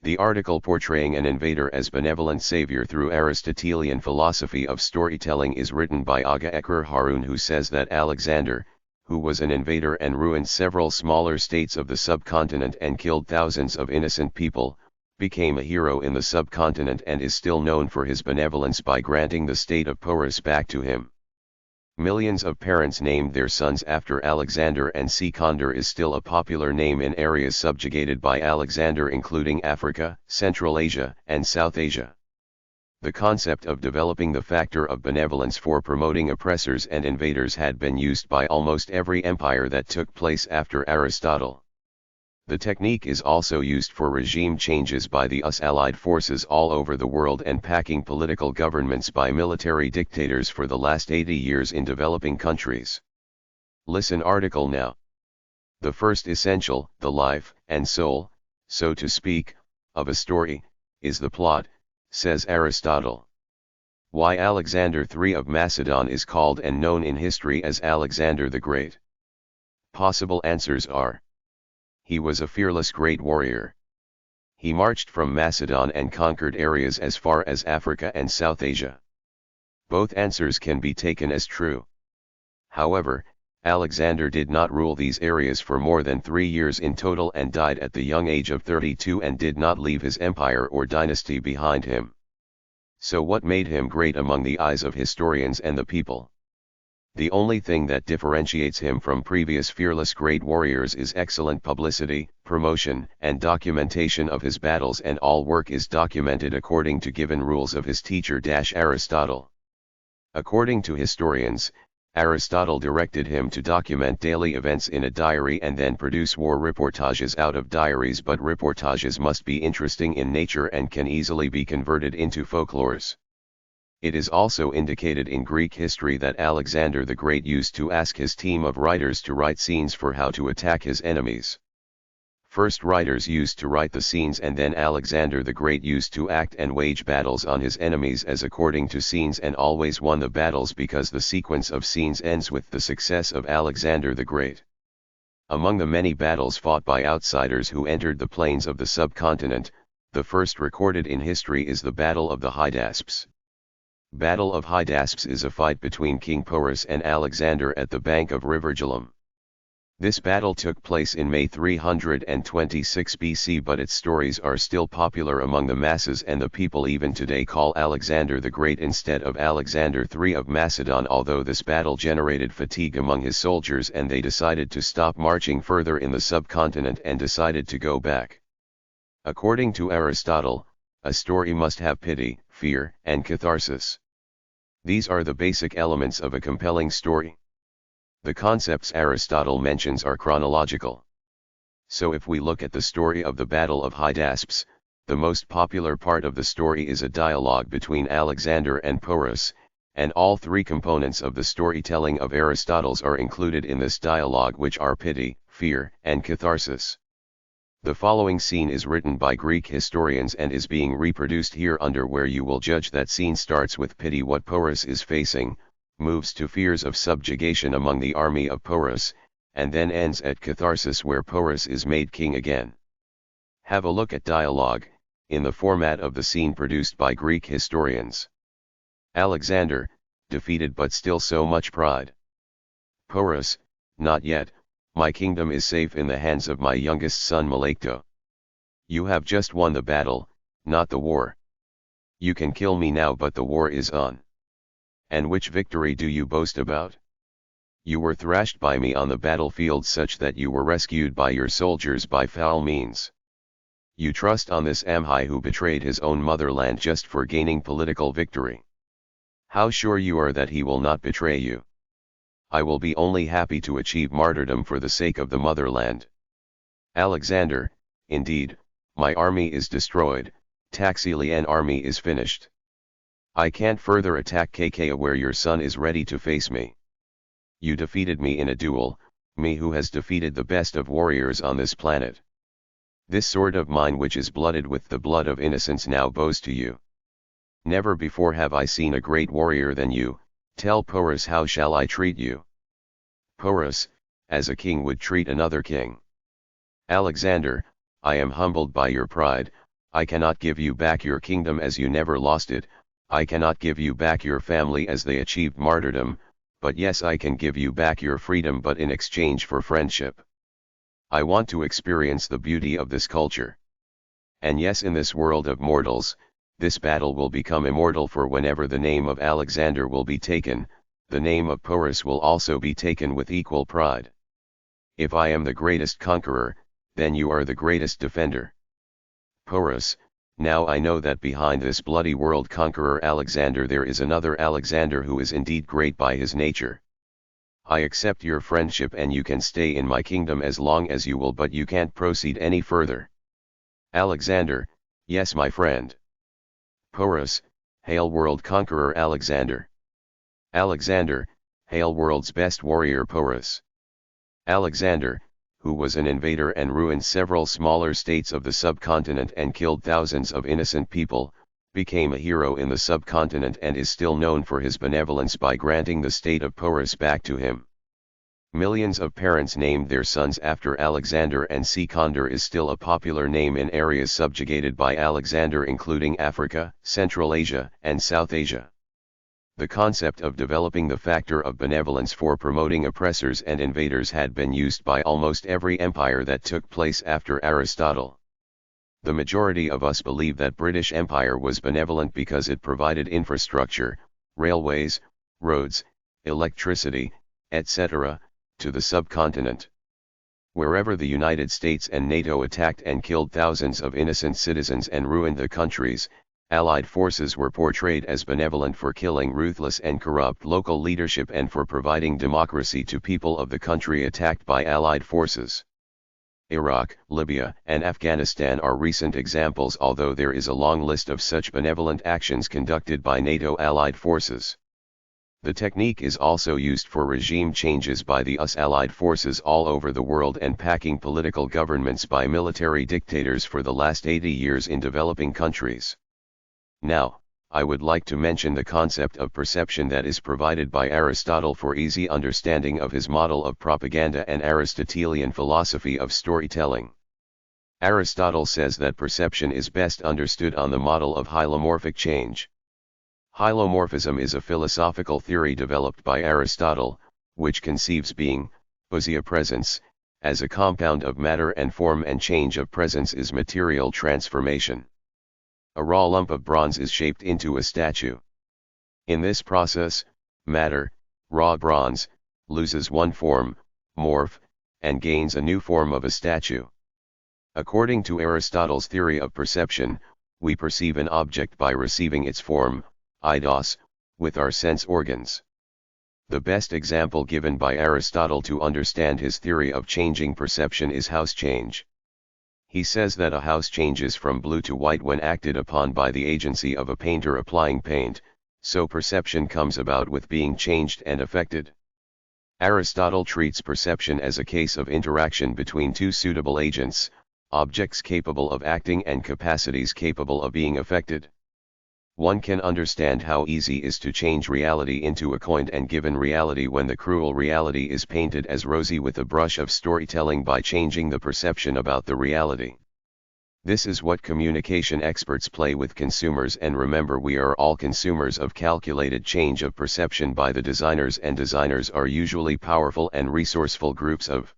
The article Portraying an Invader as Benevolent Saviour through Aristotelian Philosophy of Storytelling is written by Agha Ekrar Haaroon, who says that Alexander, who was an invader and ruined several smaller states of the subcontinent and killed thousands of innocent people, became a hero in the subcontinent and is still known for his benevolence by granting the state of Porus back to him. Millions of parents named their sons after Alexander, and Sikander is still a popular name in areas subjugated by Alexander, including Africa, Central Asia, and South Asia. The concept of developing the factor of benevolence for promoting oppressors and invaders had been used by almost every empire that took place after Aristotle. The technique is also used for regime changes by the Allied forces all over the world and packing political governments by military dictators for the last 80 years in developing countries. Listen article now. The first essential, the life and soul, so to speak, of a story, is the plot, says Aristotle. Why Alexander III of Macedon is called and known in history as Alexander the Great? Possible answers are: he was a fearless great warrior. He marched from Macedon and conquered areas as far as Africa and South Asia. Both answers can be taken as true. However, Alexander did not rule these areas for more than 3 years in total and died at the young age of 32 and did not leave his empire or dynasty behind him. So what made him great among the eyes of historians and the people? The only thing that differentiates him from previous fearless great warriors is excellent publicity, promotion, and documentation of his battles, and all work is documented according to given rules of his teacher Aristotle. According to historians, Aristotle directed him to document daily events in a diary and then produce war reportages out of diaries, but reportages must be interesting in nature and can easily be converted into folklores. It is also indicated in Greek history that Alexander the Great used to ask his team of writers to write scenes for how to attack his enemies. First writers used to write the scenes, and then Alexander the Great used to act and wage battles on his enemies as according to scenes, and always won the battles because the sequence of scenes ends with the success of Alexander the Great. Among the many battles fought by outsiders who entered the plains of the subcontinent, the first recorded in history is the Battle of the Hydaspes. Battle of Hydaspes is a fight between King Porus and Alexander at the bank of River Jhelum. This battle took place in May 326 BC, but its stories are still popular among the masses, and the people even today call Alexander the Great instead of Alexander III of Macedon, although this battle generated fatigue among his soldiers and they decided to stop marching further in the subcontinent and decided to go back. According to Aristotle, a story must have pity, fear, and catharsis. These are the basic elements of a compelling story. The concepts Aristotle mentions are chronological. So if we look at the story of the Battle of Hydaspes, the most popular part of the story is a dialogue between Alexander and Porus, and all three components of the storytelling of Aristotle's are included in this dialogue, which are pity, fear, and catharsis. The following scene is written by Greek historians and is being reproduced here under, where you will judge that scene starts with pity, what Porus is facing, moves to fears of subjugation among the army of Porus, and then ends at catharsis where Porus is made king again. Have a look at dialogue, in the format of the scene produced by Greek historians. Alexander, defeated but still so much pride. Porus, not yet. My kingdom is safe in the hands of my youngest son Melekto. You have just won the battle, not the war. You can kill me now, but the war is on. And which victory do you boast about? You were thrashed by me on the battlefield such that you were rescued by your soldiers by foul means. You trust on this Amhi who betrayed his own motherland just for gaining political victory. How sure you are that he will not betray you? I will be only happy to achieve martyrdom for the sake of the motherland. Alexander, indeed, my army is destroyed, Taxilian army is finished. I can't further attack Kakea where your son is ready to face me. You defeated me in a duel, me who has defeated the best of warriors on this planet. This sword of mine, which is blooded with the blood of innocents, now bows to you. Never before have I seen a great warrior than you. Tell Porus, how shall I treat you? Porus, as a king would treat another king. Alexander, I am humbled by your pride, I cannot give you back your kingdom as you never lost it, I cannot give you back your family as they achieved martyrdom, but yes, I can give you back your freedom, but in exchange for friendship. I want to experience the beauty of this culture. And yes, in this world of mortals, this battle will become immortal, for whenever the name of Alexander will be taken, the name of Porus will also be taken with equal pride. If I am the greatest conqueror, then you are the greatest defender. Porus, now I know that behind this bloody world conqueror Alexander there is another Alexander who is indeed great by his nature. I accept your friendship and you can stay in my kingdom as long as you will, but you can't proceed any further. Alexander, yes my friend. Porus, hail world conqueror Alexander. Alexander, hail world's best warrior Porus. Alexander, who was an invader and ruined several smaller states of the subcontinent and killed thousands of innocent people, became a hero in the subcontinent and is still known for his benevolence by granting the state of Porus back to him. Millions of parents named their sons after Alexander, and Sikander is still a popular name in areas subjugated by Alexander, including Africa, Central Asia, and South Asia. The concept of developing the factor of benevolence for promoting oppressors and invaders had been used by almost every empire that took place after Aristotle. The majority of us believe that British Empire was benevolent because it provided infrastructure, railways, roads, electricity, etc., to the subcontinent. Wherever the United States and NATO attacked and killed thousands of innocent citizens and ruined the countries, Allied forces were portrayed as benevolent for killing ruthless and corrupt local leadership and for providing democracy to people of the country attacked by Allied forces. Iraq, Libya, and Afghanistan are recent examples, although there is a long list of such benevolent actions conducted by NATO Allied forces. The technique is also used for regime changes by the US Allied forces all over the world and packing political governments by military dictators for the last 80 years in developing countries. Now, I would like to mention the concept of perception that is provided by Aristotle for easy understanding of his model of propaganda and Aristotelian philosophy of storytelling. Aristotle says that perception is best understood on the model of hylomorphic change. Hylomorphism is a philosophical theory developed by Aristotle, which conceives being, ousia presence, as a compound of matter and form, and change of presence is material transformation. A raw lump of bronze is shaped into a statue. In this process, matter, raw bronze, loses one form, morph, and gains a new form of a statue. According to Aristotle's theory of perception, we perceive an object by receiving its form, eidos, with our sense organs. The best example given by Aristotle to understand his theory of changing perception is house change. He says that a house changes from blue to white when acted upon by the agency of a painter applying paint, so perception comes about with being changed and affected. Aristotle treats perception as a case of interaction between two suitable agents, objects capable of acting and capacities capable of being affected. One can understand how easy it is to change reality into a coined and given reality when the cruel reality is painted as rosy with a brush of storytelling by changing the perception about the reality. This is what communication experts play with consumers, and remember, we are all consumers of calculated change of perception by the designers, and designers are usually powerful and resourceful groups of